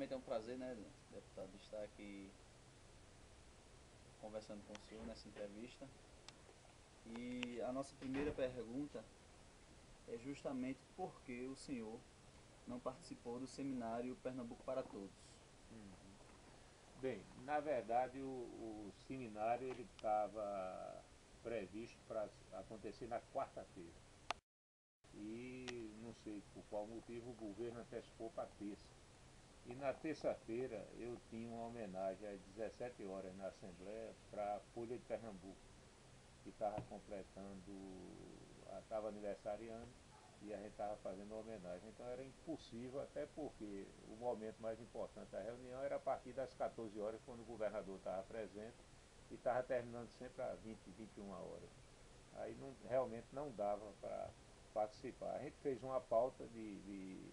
primeiramente é um prazer, né, deputado, estar aqui conversando com o senhor nessa entrevista. E a nossa primeira pergunta é justamente por que o senhor não participou do seminário Pernambuco para Todos. Bem, na verdade o seminário ele estava previsto para acontecer na quarta-feira. E não sei por qual motivo o governo antecipou para terça. E na terça-feira eu tinha uma homenagem às 17 horas na Assembleia para a Folha de Pernambuco, que estava completando, estava aniversariando e a gente estava fazendo uma homenagem. Então era impossível, até porque o momento mais importante da reunião era a partir das 14 horas, quando o governador estava presente e estava terminando sempre às 20, 21 horas. Aí não, realmente não dava para participar. A gente fez uma pauta de, de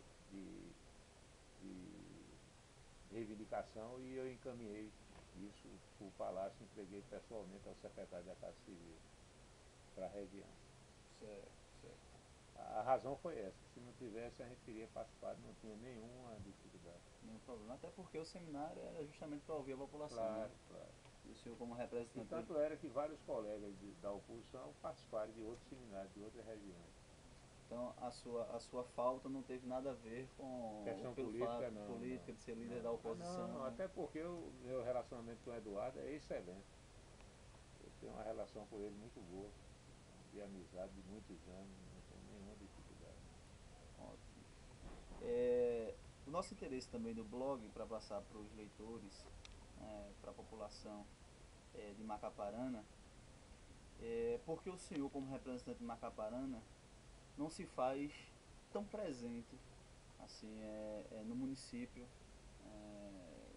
reivindicação e eu encaminhei isso para o Palácio, entreguei pessoalmente ao secretário da Casa Civil para a região. Certo, certo. A razão foi essa, se não tivesse a gente teria participado, não tinha nenhuma dificuldade. Nenhum problema. Até porque o seminário era justamente para ouvir a população, né? Claro, claro. E o senhor como E representante tanto era que vários colegas da oposição participaram de outros seminários, de outras regiões. então a sua falta não teve nada a ver Questão pelo fato política, não, não, política de ser líder da não. Ah, não, não, oposição. até porque o meu relacionamento com o Eduardo é excelente. Eu tenho uma relação com ele muito boa, de amizade de muitos anos, não tem nenhuma dificuldade. Ótimo. É, o nosso interesse também do blog para passar para os leitores, para a população de Macaparana, é porque o senhor, como representante de Macaparana, não se faz tão presente assim no município.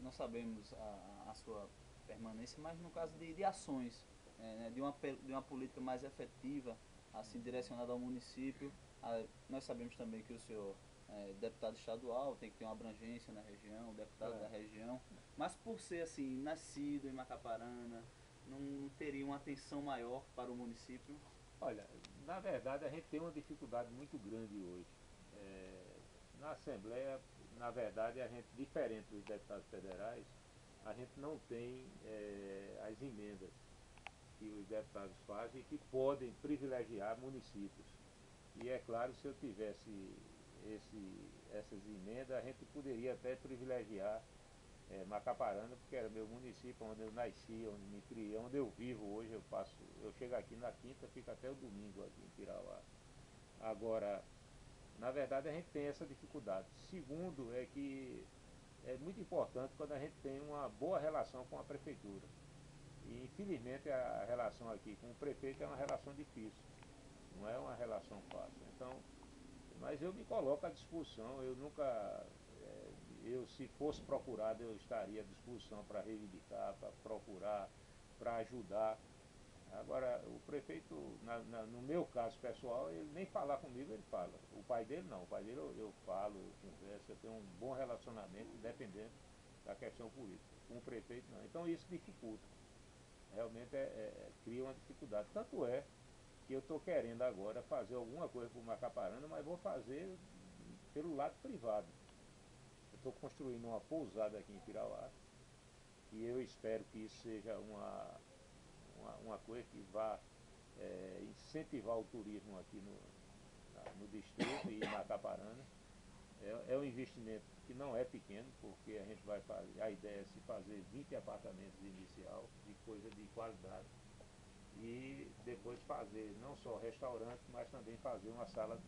Nós sabemos a sua permanência, mas no caso de ações, né, de uma política mais efetiva, assim direcionada ao município, nós sabemos também que o senhor é deputado estadual, tem que ter uma abrangência na região, deputado da É. região, mas por ser assim nascido em Macaparana, não teria uma atenção maior para o município. Olha, na verdade a gente tem uma dificuldade muito grande hoje. É, na Assembleia, na verdade, a gente, diferente dos deputados federais, a gente não tem as emendas que os deputados fazem e que podem privilegiar municípios. E é claro, se eu tivesse essas emendas, a gente poderia até privilegiar Macaparana, porque era meu município, onde eu nasci, onde me criei, onde eu vivo hoje. Eu chego aqui na quinta, fico até o domingo aqui em Pirauá. Agora, na verdade, a gente tem essa dificuldade. Segundo, é que é muito importante quando a gente tem uma boa relação com a prefeitura. E infelizmente a relação aqui com o prefeito é uma relação difícil, não é uma relação fácil. Então, mas eu me coloco à disposição, eu nunca, eu se fosse procurado eu estaria à disposição para reivindicar, para procurar, para ajudar. Agora, o prefeito, no meu caso pessoal, ele nem falar comigo ele fala. O pai dele não, o pai dele eu falo, eu converso, eu tenho um bom relacionamento, independente da questão política. Com o prefeito não. Então isso dificulta. Realmente cria uma dificuldade. Tanto é que eu estou querendo agora fazer alguma coisa por Macaparana, mas vou fazer pelo lado privado. Eu estou construindo uma pousada aqui em Pirauá e eu espero que isso seja uma coisa que vá incentivar o turismo aqui no distrito e em Macaparana. É um investimento que não é pequeno, porque a gente vai fazer, a ideia é se fazer 20 apartamentos inicial, de coisa de qualidade, e depois fazer não só restaurante, mas também fazer uma sala,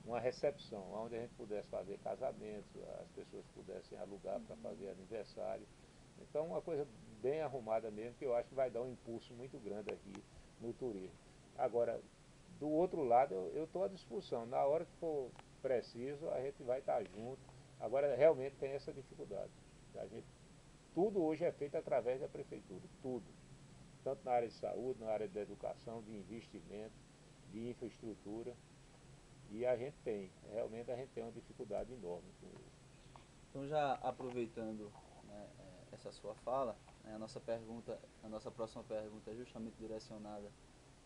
uma recepção, onde a gente pudesse fazer casamentos, as pessoas pudessem alugar para fazer aniversário. Então uma coisa bem arrumada mesmo, que eu acho que vai dar um impulso muito grande aqui no turismo. Agora, do outro lado, eu estou à disposição. Na hora que for preciso, a gente vai estar junto. Agora, realmente tem essa dificuldade. A gente, tudo hoje é feito através da prefeitura, tudo. Tanto na área de saúde, na área da educação, de investimento, de infraestrutura. E a gente tem, realmente a gente tem uma dificuldade enorme com isso. Então já aproveitando, né, essa sua fala, né, a nossa próxima pergunta é justamente direcionada,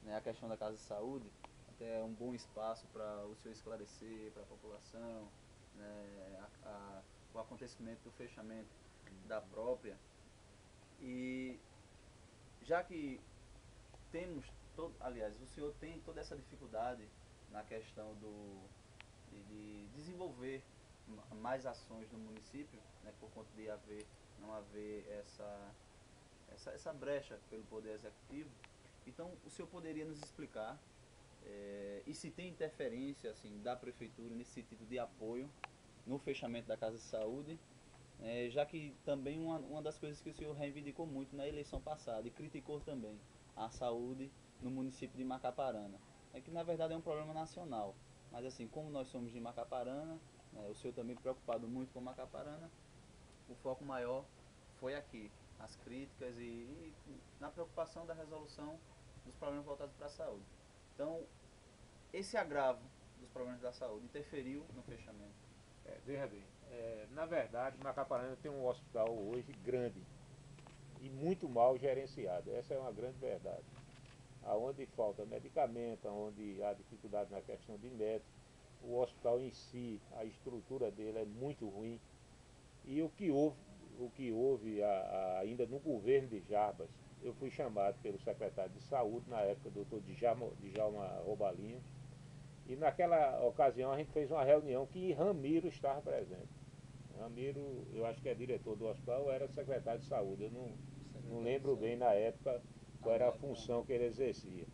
né, à questão da casa de saúde, até um bom espaço para o senhor esclarecer para a população, né, o acontecimento do fechamento da própria. E já que temos todo, aliás, o senhor tem toda essa dificuldade na questão de desenvolver mais ações no município, né, por conta de não haver essa brecha pelo Poder Executivo. Então, o senhor poderia nos explicar e se tem interferência assim, da Prefeitura nesse sentido de apoio no fechamento da Casa de Saúde, já que também uma das coisas que o senhor reivindicou muito na eleição passada e criticou também a saúde no município de Macaparana, é que na verdade é um problema nacional, mas assim, como nós somos de Macaparana, o senhor também preocupado muito com Macaparana, o foco maior foi aqui, as críticas e na preocupação da resolução dos problemas voltados para a saúde. Então, esse agravo dos problemas da saúde interferiu no fechamento. Veja bem, na verdade, Macaparana tem um hospital hoje grande e muito mal gerenciado. Essa é uma grande verdade. Aonde falta medicamento, onde há dificuldade na questão de médico, o hospital em si, a estrutura dele é muito ruim. E o que houve ainda no governo de Jarbas, eu fui chamado pelo secretário de saúde, na época, doutor Djalma Robalinho, e naquela ocasião a gente fez uma reunião que Ramiro estava presente. Ramiro, eu acho que é diretor do hospital, era secretário de saúde, eu não lembro bem na época qual era a função que ele exercia.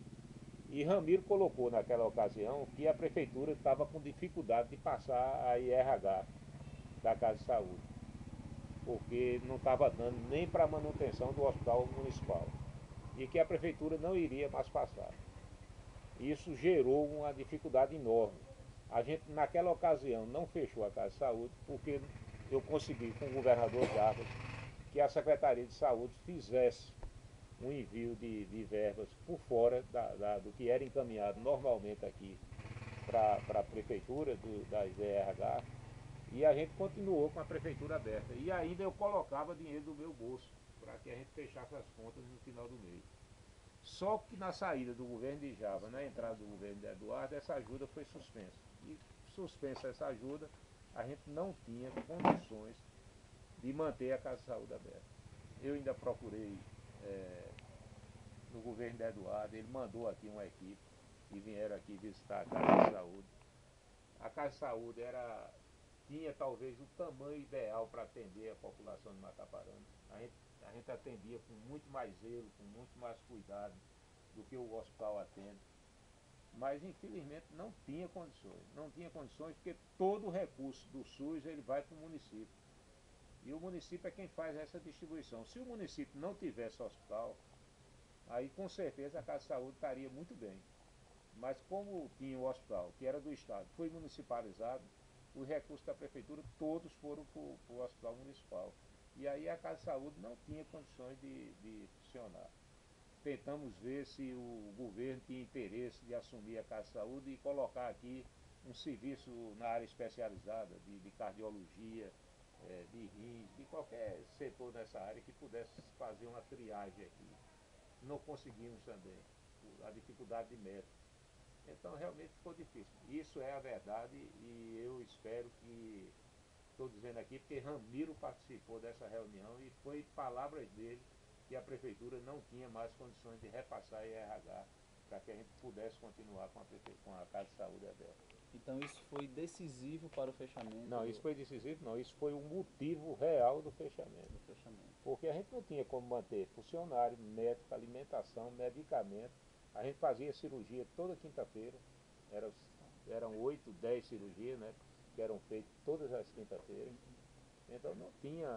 E Ramiro colocou naquela ocasião que a prefeitura estava com dificuldade de passar a IRH da Casa de Saúde, porque não estava dando nem para a manutenção do hospital municipal, e que a prefeitura não iria mais passar. Isso gerou uma dificuldade enorme. A gente, naquela ocasião, não fechou a Casa de Saúde, porque eu consegui com o governador Jarbas que a Secretaria de Saúde fizesse um envio de verbas por fora do que era encaminhado normalmente aqui para a prefeitura da IDRH, e a gente continuou com a prefeitura aberta. E ainda eu colocava dinheiro do meu bolso para que a gente fechasse as contas no final do mês. Só que na saída do governo de Java, na entrada do governo de Eduardo, essa ajuda foi suspensa. E suspensa essa ajuda, a gente não tinha condições de manter a Casa de Saúde aberta. Eu ainda procurei no governo de Eduardo, ele mandou aqui uma equipe que vieram aqui visitar a Casa de Saúde. A Casa de Saúde tinha talvez o tamanho ideal para atender a população de Macaparana. A gente atendia com muito mais zelo, com muito mais cuidado do que o hospital atende. Mas infelizmente não tinha condições. Não tinha condições porque todo o recurso do SUS ele vai para o município. E o município é quem faz essa distribuição. Se o município não tivesse hospital, aí com certeza a Casa de Saúde estaria muito bem. Mas como tinha o hospital, que era do Estado, foi municipalizado, os recursos da prefeitura todos foram para o hospital municipal. E aí a Casa de Saúde não tinha condições de funcionar. Tentamos ver se o governo tinha interesse de assumir a Casa de Saúde e colocar aqui um serviço na área especializada de cardiologia, de rins, de qualquer setor dessa área que pudesse fazer uma triagem aqui. Não conseguimos também, a dificuldade de médico. Então realmente ficou difícil. Isso é a verdade e eu espero que, estou dizendo aqui porque Ramiro participou dessa reunião e foi palavras dele que a prefeitura não tinha mais condições de repassar a IRH para que a gente pudesse continuar com a Casa de Saúde aberta. Então isso foi decisivo para o fechamento? Não, isso foi decisivo não, isso foi o motivo real do fechamento. Porque a gente não tinha como manter funcionário, médico, alimentação, medicamento. A gente fazia cirurgia toda quinta-feira, eram 8, 10 cirurgias, né, que eram feitas todas as quinta-feiras. Então não tinha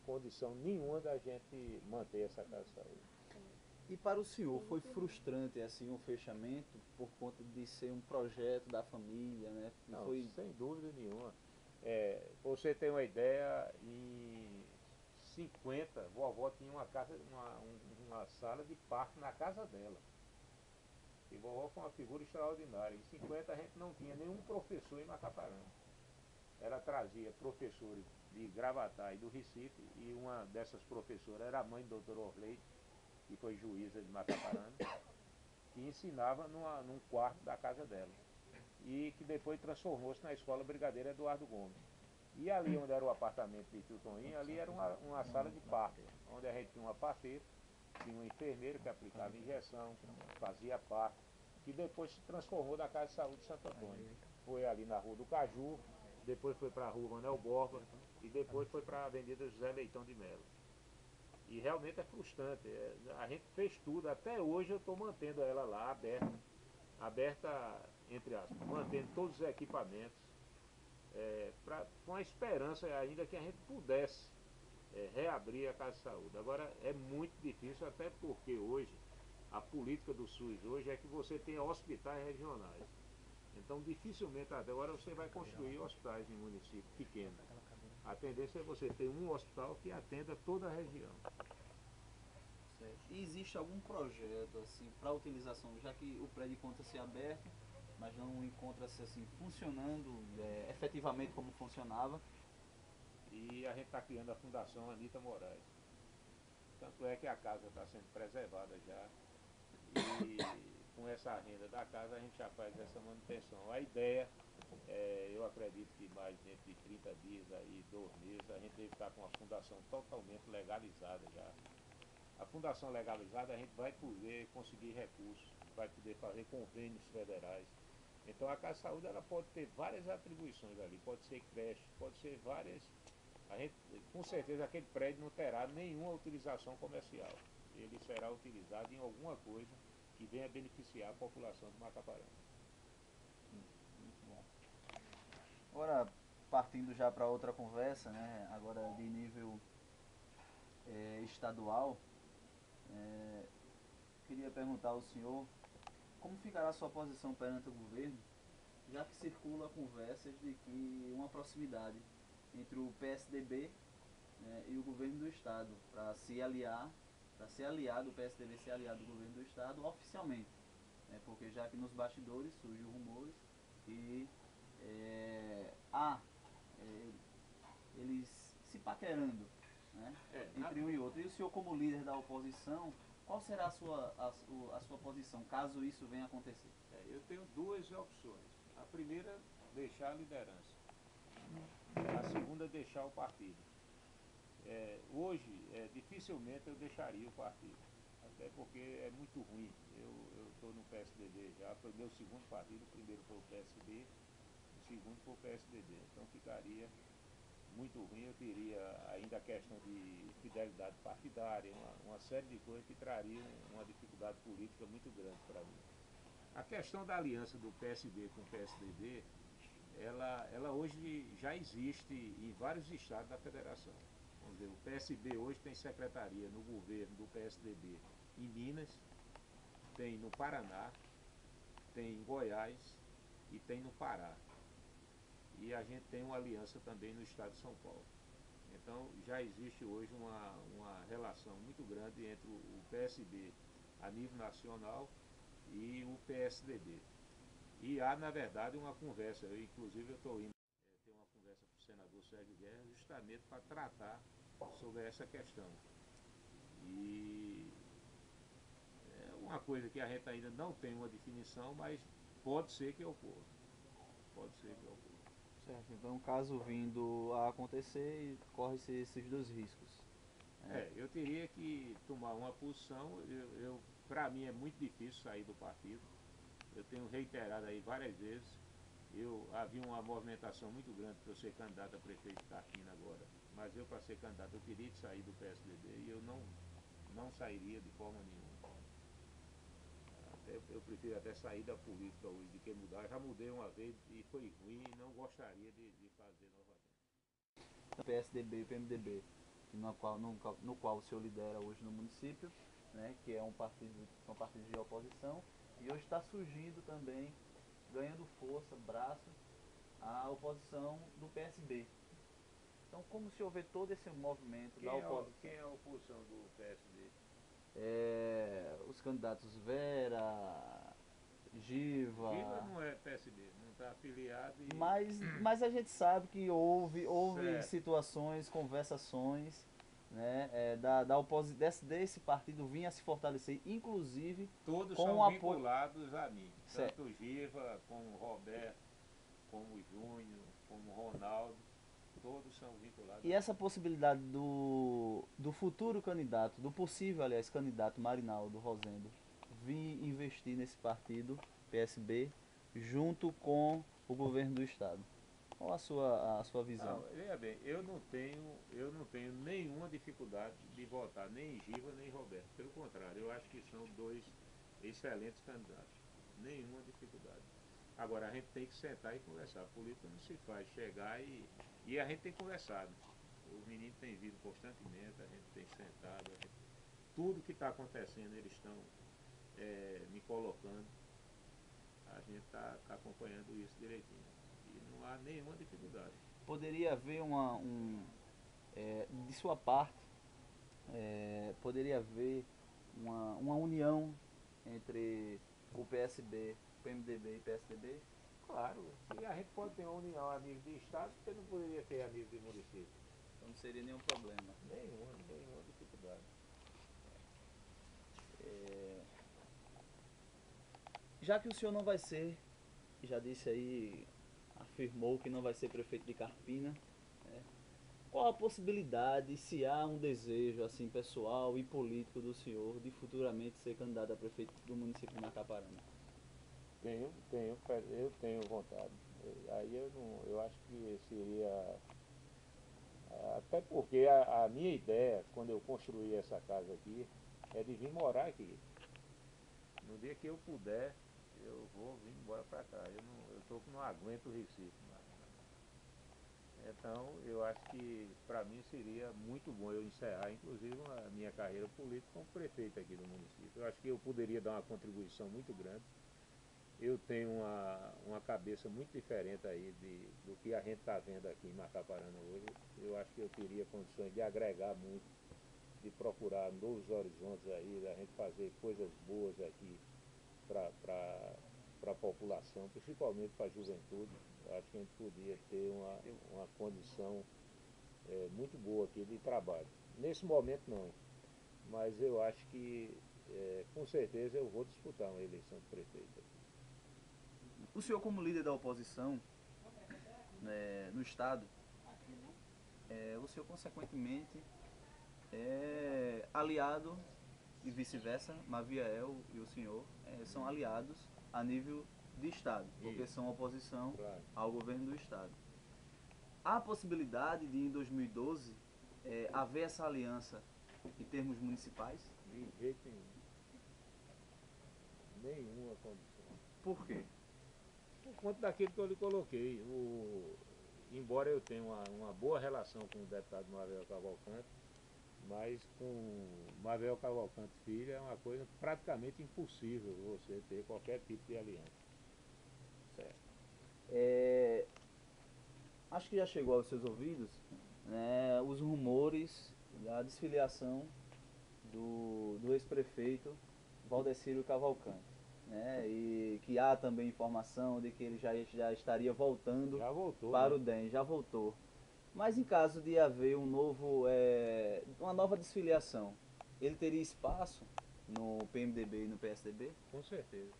condição nenhuma da gente manter essa Casa de Saúde. E para o senhor foi frustrante assim o fechamento por conta de ser um projeto da família, né? Não, sem dúvida nenhuma. Para você ter uma ideia, em 50, vovó tinha uma sala de parto na casa dela. E vovó foi uma figura extraordinária. Em 50 a gente não tinha nenhum professor em Macaparana. Ela trazia professores de Gravatá e do Recife, e uma dessas professoras era a mãe do Dr. Orley, que foi juíza de Macaparana, que ensinava num quarto da casa dela, e que depois transformou-se na Escola Brigadeiro Eduardo Gomes. E ali onde era o apartamento de tio Toninho, ali era uma sala de parto, onde a gente tinha uma parteira, tinha um enfermeiro que aplicava injeção, fazia parto, que depois se transformou na Casa de Saúde de Santo Antônio. Foi ali na Rua do Caju, depois foi para a Rua Manuel Borba e depois foi para a Avenida José Leitão de Melo. E realmente é frustrante. A gente fez tudo, até hoje eu estou mantendo ela lá aberta entre aspas, mantendo todos os equipamentos, com a esperança ainda que a gente pudesse reabrir a Casa de Saúde. Agora é muito difícil, até porque hoje a política do SUS hoje é que você tenha hospitais regionais. Então dificilmente agora você vai construir hospitais em municípios pequenos. A tendência é você ter um hospital que atenda toda a região. Certo. E existe algum projeto assim para utilização, já que o prédio encontra-se aberto, mas não encontra-se assim funcionando efetivamente como funcionava? E a gente está criando a Fundação Anita Moraes. Tanto é que a casa está sendo preservada já. E com essa renda da casa a gente já faz essa manutenção. A ideia, eu acredito que mais dentro de 30 dias, aí, 2 meses, a gente deve estar com a fundação totalmente legalizada já. A fundação legalizada a gente vai poder conseguir recursos, vai poder fazer convênios federais. Então a Casa de Saúde ela pode ter várias atribuições ali, pode ser creche, pode ser várias. A gente, com certeza aquele prédio não terá nenhuma utilização comercial. Ele será utilizado em alguma coisa que venha beneficiar a população de Macaparana. Muito bom. Agora, partindo já para outra conversa, né, agora de nível estadual, queria perguntar ao senhor como ficará a sua posição perante o governo, já que circula conversas de que uma proximidade entre o PSDB, né, e o governo do estado para se aliar, para ser aliado, o PSDB ser aliado do governo do estado oficialmente, né, porque já que nos bastidores surgiu rumores que há eles se paquerando, né, entre um e outro. E o senhor como líder da oposição, qual será a sua posição caso isso venha a acontecer? Eu tenho 2 opções. A primeira, deixar a liderança. A segunda, deixar o partido. Hoje, dificilmente eu deixaria o partido. Até porque é muito ruim. Eu estou no PSDB já, foi meu segundo partido, o primeiro foi o PSB, o segundo foi o PSDB. Então ficaria muito ruim, eu teria ainda a questão de fidelidade partidária, uma série de coisas que trariam uma dificuldade política muito grande para mim. A questão da aliança do PSB com o PSDB, ela hoje já existe em vários estados da federação. Vamos dizer, o PSB hoje tem secretaria no governo do PSDB em Minas, tem no Paraná, tem em Goiás e tem no Pará. E a gente tem uma aliança também no estado de São Paulo. Então já existe hoje uma relação muito grande entre o PSB a nível nacional e o PSDB. E há, na verdade, uma conversa, inclusive eu estou indo ter uma conversa com o senador Sérgio Guerra justamente para tratar sobre essa questão. E é uma coisa que a gente ainda não tem uma definição, mas pode ser que ocorra. Pode ser que ocorra. Certo, então caso vindo a acontecer, corre-se esses dois riscos. Eu teria que tomar uma posição, para mim é muito difícil sair do partido. Eu tenho reiterado aí várias vezes, havia uma movimentação muito grande para eu ser candidato a prefeito de Carpina agora, mas eu para ser candidato eu teria que sair do PSDB e eu não sairia de forma nenhuma. Eu prefiro até sair da política hoje do que mudar. Eu já mudei uma vez e foi ruim e não gostaria de fazer novamente. PSDB e PMDB, no qual o senhor lidera hoje no município, né, que são partidos de oposição, e hoje está surgindo também, ganhando força, braços, a oposição do PSB. Então, como o senhor vê todo esse movimento da oposição? Quem é a oposição do PSD? Os candidatos Vera, Giva. Giva não é PSB, não está afiliado. Mas a gente sabe que houve situações, conversações, né, desse partido vinha a se fortalecer, inclusive todos com são vinculados a mim. Tanto o Giva, como o Roberto, como o Júnior, como o Ronaldo. todos são vinculados. E essa possibilidade do futuro candidato, do possível, aliás, candidato Marinaldo Rosendo, vir investir nesse partido, PSB, junto com o governo do estado. Qual a sua visão? Não, veja bem, eu não tenho nenhuma dificuldade de votar nem em Giva nem em Roberto. Pelo contrário, eu acho que são dois excelentes candidatos. Nenhuma dificuldade. Agora a gente tem que sentar e conversar. A política não se faz chegar e a gente tem conversado. Os meninos têm vindo constantemente, a gente tem sentado, tudo que está acontecendo eles estão me colocando. A gente está acompanhando isso direitinho. E não há nenhuma dificuldade. Poderia haver de sua parte, poderia haver uma união entre o PSB, PMDB e PSDB? Claro, se a gente pode ter uma união amigo de Estado, você não poderia ter amigo de município. Então não seria nenhum problema. Nenhuma dificuldade. Já que o senhor não vai ser, já disse aí, afirmou que não vai ser prefeito de Carpina, né? Qual a possibilidade, se há um desejo assim pessoal e político do senhor de futuramente ser candidato a prefeito do município de Macaparana? Eu tenho vontade. Aí eu acho que seria. Até porque a minha ideia, quando eu construí essa casa aqui, é de vir morar aqui. No dia que eu puder, eu vou vir embora para cá. Não aguento o Recife mais. Então, eu acho que para mim seria muito bom eu encerrar, inclusive, a minha carreira política como prefeito aqui do município. Eu acho que eu poderia dar uma contribuição muito grande. Eu tenho uma cabeça muito diferente aí do que a gente está vendo aqui em Macaparana hoje. Eu acho que eu teria condições de agregar muito, de procurar novos horizontes aí, da gente fazer coisas boas aqui para a população, principalmente para a juventude. Eu acho que a gente podia ter uma condição muito boa aqui de trabalho. Nesse momento não, mas eu acho que com certeza eu vou disputar uma eleição de prefeito aqui. O senhor, como líder da oposição, né, no estado, o senhor consequentemente é aliado e vice-versa, Maviel e o senhor são aliados a nível de estado, porque Isso. são oposição Claro. ao governo do estado. Há a possibilidade de em 2012 haver essa aliança em termos municipais? De jeito nenhum. Nenhuma condição. Por quê? Por conta daquilo que eu lhe coloquei. Embora eu tenha uma boa relação com o deputado Maviel Cavalcante, mas com Maviel Cavalcante Filho é uma coisa praticamente impossível você ter qualquer tipo de aliança. Certo. Acho que já chegou aos seus ouvidos, né, os rumores da desfiliação do ex-prefeito Valdecírio Cavalcante. Né, e que há também informação de que ele já estaria voltando Já voltou, para né? o DEM, já voltou. Mas em caso de haver uma nova desfiliação, ele teria espaço no PMDB e no PSDB? Com certeza.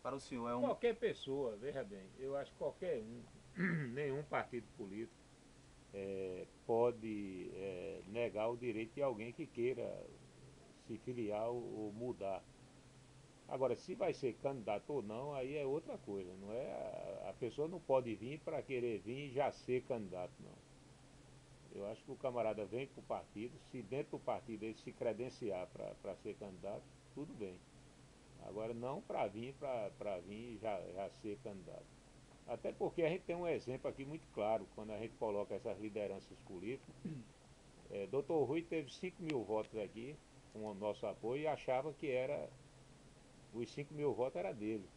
Para o senhor é um... Qualquer pessoa, veja bem, eu acho que qualquer nenhum partido político pode negar o direito de alguém que queira se filiar ou mudar. Agora, se vai ser candidato ou não, aí é outra coisa. Não é, a pessoa não pode vir para querer vir e já ser candidato, não. Eu acho que o camarada vem para o partido, se dentro do partido ele se credenciar para ser candidato, tudo bem. Agora não para vir e já ser candidato. Até porque a gente tem um exemplo aqui muito claro, quando a gente coloca essas lideranças políticas. Dr. Rui teve 5 mil votos aqui, com o nosso apoio, e achava que os 5 mil votos era dele.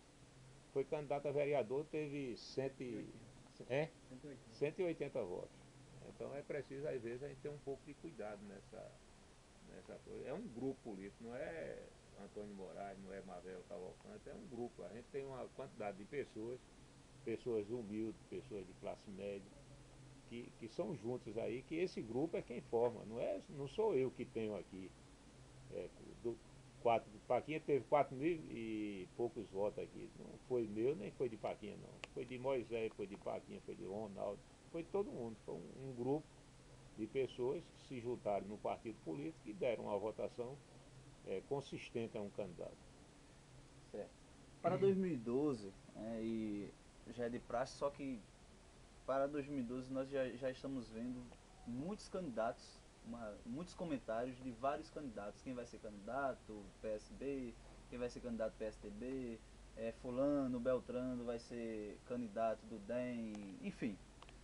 Foi candidato a vereador, teve 180 votos. Então é preciso, às vezes, a gente ter um pouco de cuidado nessa coisa. É um grupo político, não é Antônio Moraes, não é Maviel Cavalcante, é um grupo. A gente tem uma quantidade de pessoas humildes, pessoas de classe média, que são juntos aí, que esse grupo é quem forma, não sou eu que tenho aqui. Paquinha teve 4.000 e poucos votos aqui. Não foi meu, nem foi de Paquinha, não. Foi de Moisés, foi de Paquinha, foi de Ronaldo, foi de todo mundo. Foi um grupo de pessoas que se juntaram no partido político e deram uma votação consistente a um candidato. Certo. Para 2012, e já é de praxe, só que para 2012 nós já estamos vendo muitos candidatos, muitos comentários de vários candidatos. Quem vai ser candidato, PSB, quem vai ser candidato PSDB, fulano, Beltrano vai ser candidato do DEM, enfim.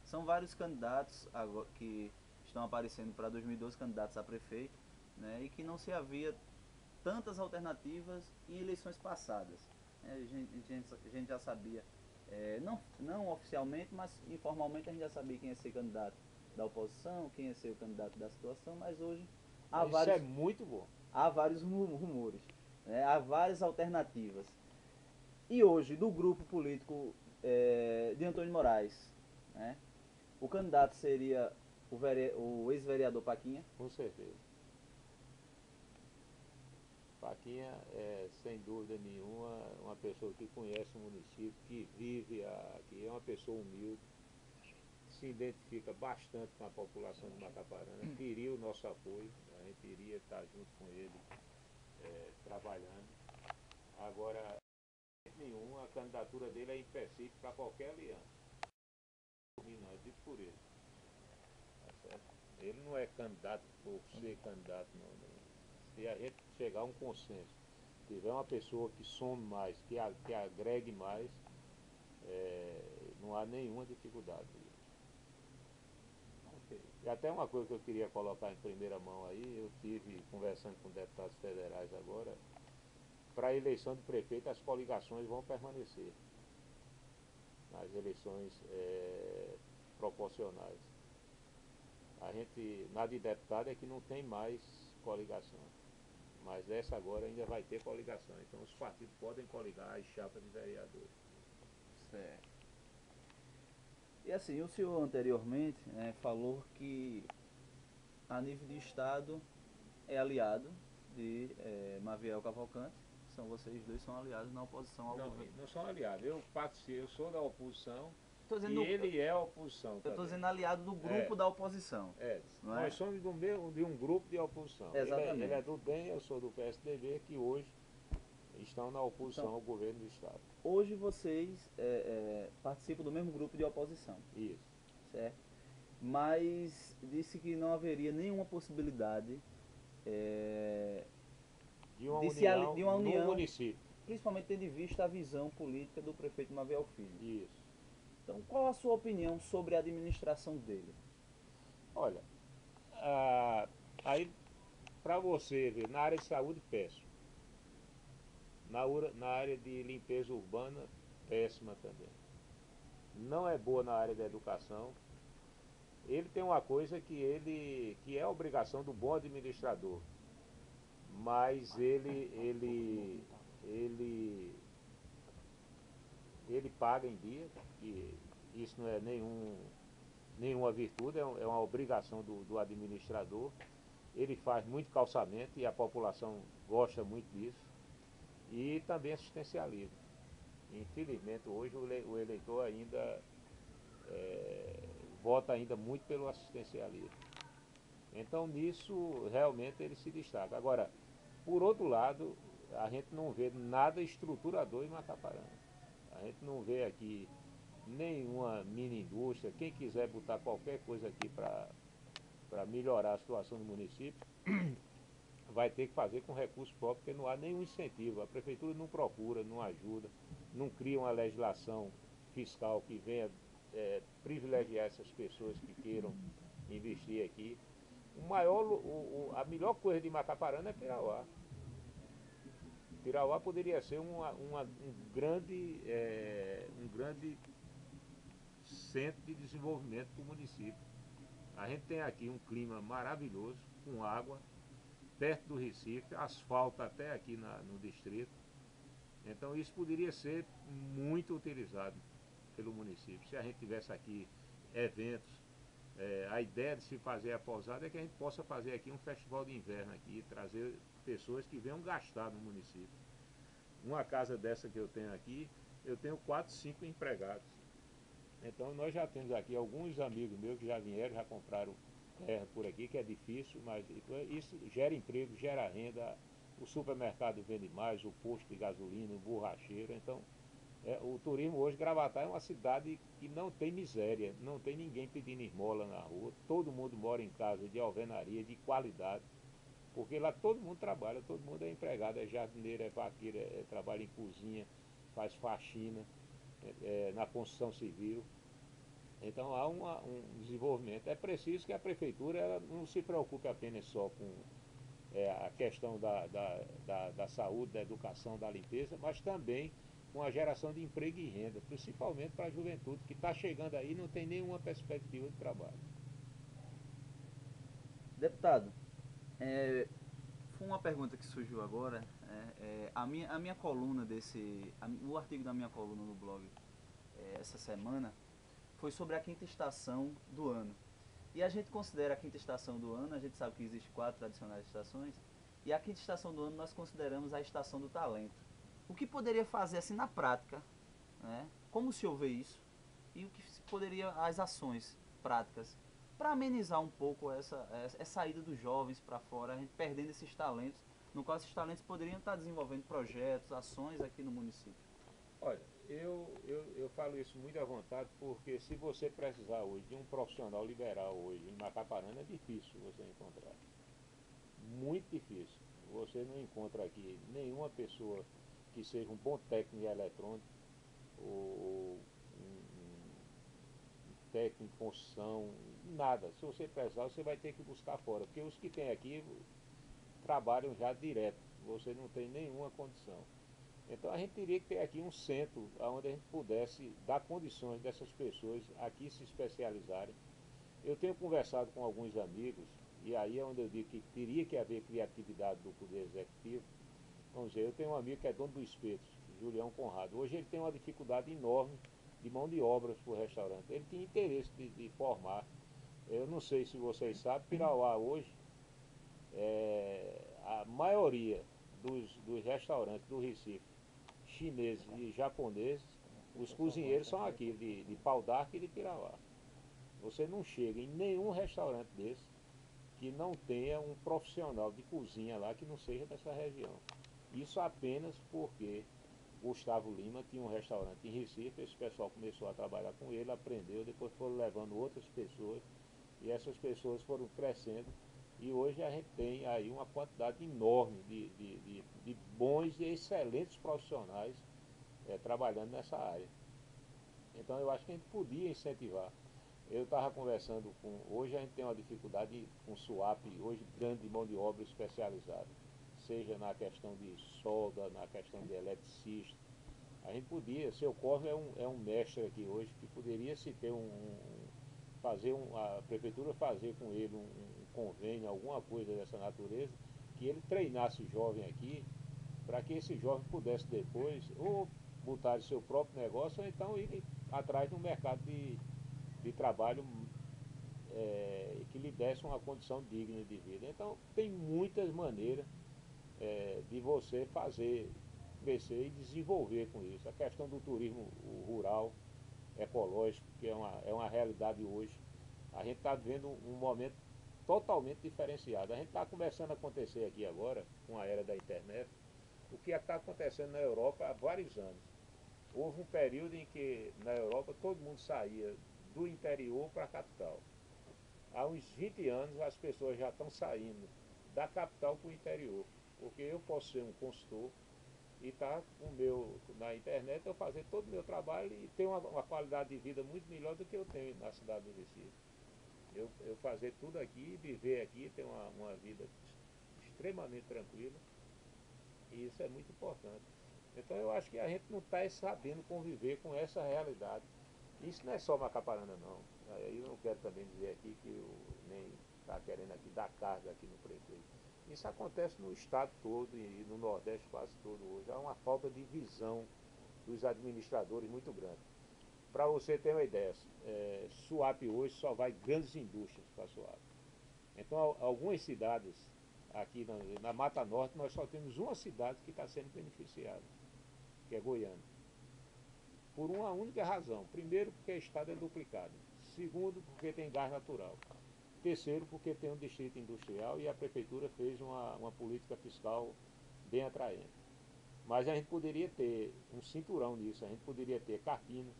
São vários candidatos agora que estão aparecendo para 2012, candidatos a prefeito, né, e que não se havia tantas alternativas em eleições passadas. A gente já sabia, não oficialmente, mas informalmente a gente já sabia quem ia ser candidato da oposição, quem ia ser o candidato da situação, mas hoje há Isso é muito bom. há vários rumores, né? Há várias alternativas. E hoje, do grupo político de Antônio Moraes, né? O candidato seria o ex-vereador Paquinha. Com certeza. Paquinha é, sem dúvida nenhuma, uma pessoa que conhece o município, que vive aqui, é uma pessoa humilde, se identifica bastante com a população de Macaparana, teria o nosso apoio, a gente iria estar junto com ele trabalhando. Agora, nenhum, a candidatura dele é específica para qualquer aliança. Não, é dito por ele. Tá certo? Ele não é candidato por ser candidato, não. Se a gente chegar a um consenso, tiver uma pessoa que some mais, que agregue mais, não há nenhuma dificuldade. Ok. E até uma coisa que eu queria colocar em primeira mão aí, eu tive conversando com deputados federais agora, para a eleição de prefeito as coligações vão permanecer nas eleições proporcionais. A gente, na de deputado é que não tem mais coligação, mas essa agora ainda vai ter coligação, então os partidos podem coligar as chapas de vereadores. Certo. E assim, o senhor anteriormente, falou que a nível de estado é aliado de Maviel Cavalcante. São vocês dois são aliados na oposição ao Não, governo. não são aliados. Eu participo, eu sou da oposição Tô e dizendo, ele é a oposição eu também. estou dizendo aliado do grupo É, da oposição. Não nós é? somos de um grupo de oposição. Ele é Exatamente. do DEM, eu sou do PSDB, que hoje estão na oposição Então, ao governo do Estado. hoje vocês participam do mesmo grupo de oposição, Isso. certo? Mas disse que não haveria nenhuma possibilidade de uma No união, município. principalmente tendo em vista a visão política do prefeito Maviel Filho. Isso. Então, qual a sua opinião sobre a administração dele? Olha, ah, aí para você ver, na área de saúde, péssimo. Na área de limpeza urbana, péssima também. Não é boa na área da educação. Ele tem uma coisa que é a obrigação do bom administrador, mas ele paga em dia, que isso não é nenhuma virtude, é uma obrigação do administrador. Ele faz muito calçamento e a população gosta muito disso. E também assistencialismo. Infelizmente hoje o eleitor ainda vota ainda muito pelo assistencialismo. Então nisso realmente ele se destaca. Agora, por outro lado, a gente não vê nada estruturador em Macaparana. A gente não vê aqui nenhuma mini indústria. Quem quiser botar qualquer coisa aqui para melhorar a situação do município, vai ter que fazer com recurso próprio, porque não há nenhum incentivo. A prefeitura não procura, não ajuda, não cria uma legislação fiscal que venha privilegiar essas pessoas que queiram investir aqui. A melhor coisa de Macaparana é Pirauá. Pirauá poderia ser um grande centro de desenvolvimento para o município. A gente tem aqui um clima maravilhoso, com água, perto do Recife, asfalto até aqui no distrito. Então isso poderia ser muito utilizado pelo município. Se a gente tivesse aqui eventos, a ideia de se fazer a pousada é que a gente possa fazer aqui um festival de inverno aqui, trazer pessoas que venham gastar no município. Uma casa dessa que eu tenho aqui, eu tenho 4, 5 empregados. Então nós já temos aqui alguns amigos meus que já vieram, já compraram terra por aqui, que é difícil, mas isso gera emprego, gera renda. O supermercado vende mais, o posto de gasolina, o borracheiro. Então o turismo hoje, Gravatá é uma cidade que não tem miséria, não tem ninguém pedindo esmola na rua, todo mundo mora em casa de alvenaria, de qualidade, porque lá todo mundo trabalha, todo mundo é empregado, é jardineiro, é vaqueiro, trabalha em cozinha, faz faxina, na construção civil. Então há um desenvolvimento. É preciso que a prefeitura ela não se preocupe apenas só com a questão da saúde, da educação, da limpeza, mas também com a geração de emprego e renda, principalmente para a juventude que está chegando aí e não tem nenhuma perspectiva de trabalho. Deputado, foi uma pergunta que surgiu agora. A minha coluna o artigo da minha coluna no blog essa semana foi sobre a quinta estação do ano. E a gente considera a quinta estação do ano, a gente sabe que existem 4 tradicionais estações, e a quinta estação do ano nós consideramos a estação do talento. O que poderia fazer assim na prática, né? Como se houver isso, e o que se poderia, as ações práticas, para amenizar um pouco essa saída dos jovens para fora, a gente perdendo esses talentos, no qual esses talentos poderiam estar desenvolvendo projetos, ações aqui no município. Olha, eu falo isso muito à vontade porque se você precisar hoje de um profissional liberal hoje em Macaparana é difícil você encontrar. Muito difícil. Você não encontra aqui nenhuma pessoa que seja um bom técnico de eletrônico ou um técnico em construção, nada. Se você precisar, você vai ter que buscar fora, porque os que tem aqui trabalham já direto. Você não tem nenhuma condição. Então a gente teria que ter aqui um centro onde a gente pudesse dar condições dessas pessoas aqui se especializarem. Eu tenho conversado com alguns amigos, e aí é onde eu digo que teria que haver criatividade do Poder Executivo. Vamos dizer, eu tenho um amigo que é dono do Espetos, Julião Conrado. Hoje ele tem uma dificuldade enorme de mão de obras para o restaurante. Ele tinha interesse de formar. Eu não sei se vocês sabem, Pirauá hoje, a maioria dos restaurantes do Recife, chineses e japoneses, os cozinheiros são aqui de Pau d'Arco e de Pirauá. Você não chega em nenhum restaurante desse que não tenha um profissional de cozinha lá que não seja dessa região. Isso apenas porque Gustavo Lima tinha um restaurante em Recife, esse pessoal começou a trabalhar com ele, aprendeu, depois foram levando outras pessoas e essas pessoas foram crescendo e hoje a gente tem aí uma quantidade enorme de bons e excelentes profissionais trabalhando nessa área. Então eu acho que a gente podia incentivar. Eu estava conversando com. Hoje a gente tem uma dificuldade com SUAP, hoje grande mão de obra especializada, seja na questão de solda, na questão de eletricista. A gente podia, seu Corvo é um mestre aqui hoje, que poderia se ter a prefeitura fazer com ele um convênio, alguma coisa dessa natureza, que ele treinasse jovem aqui, para que esse jovem pudesse depois ou botar seu próprio negócio ou então ir atrás de um mercado de trabalho que lhe desse uma condição digna de vida. Então tem muitas maneiras de você fazer crescer e desenvolver com isso. A questão do turismo rural, ecológico, que é uma realidade hoje. A gente está vivendo um momento totalmente diferenciado. A gente está começando a acontecer aqui agora, com a era da internet, o que está acontecendo na Europa há vários anos. Houve um período em que na Europa todo mundo saía do interior para a capital. Há uns 20 anos as pessoas já estão saindo da capital para o interior, porque eu posso ser um consultor e estar na internet, eu fazer todo o meu trabalho e ter uma qualidade de vida muito melhor do que eu tenho na cidade do Recife. Eu fazer tudo aqui, viver aqui, ter uma vida extremamente tranquila, e isso é muito importante. Então eu acho que a gente não está sabendo conviver com essa realidade. Isso não é só Macaparana não. Eu não quero também dizer aqui que eu nem está querendo aqui dar carga aqui no prefeito. Isso acontece no estado todo e no Nordeste quase todo hoje. Há uma falta de visão dos administradores muito grande. Para você ter uma ideia, SUAP hoje só vai grandes indústrias para SUAP. Então algumas cidades aqui na Mata Norte, nós só temos uma cidade que está sendo beneficiada, que é Goiânia. Por uma única razão. Primeiro, porque o estado é duplicado. Segundo, porque tem gás natural. Terceiro, porque tem um distrito industrial e a prefeitura fez uma política fiscal bem atraente. Mas a gente poderia ter um cinturão nisso, a gente poderia ter Carpina,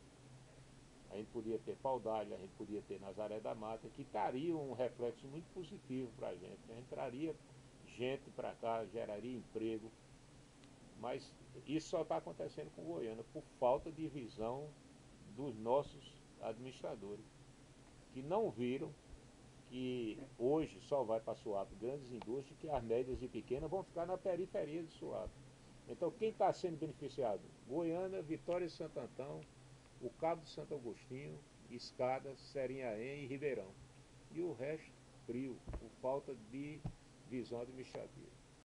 a gente poderia ter Paudalho, a gente poderia ter Nazaré da Mata, que traria um reflexo muito positivo para a gente. A gente traria gente para cá, geraria emprego, mas isso só está acontecendo com Goiânia por falta de visão dos nossos administradores, que não viram que hoje só vai para Suape grandes indústrias, que as médias e pequenas vão ficar na periferia de Suape. Então quem está sendo beneficiado? Goiânia, Vitória e Santo Antão, o Cabo de Santo Agostinho, Escadas, Serinhaém e Ribeirão. E o resto, frio, por falta de visão administrativa.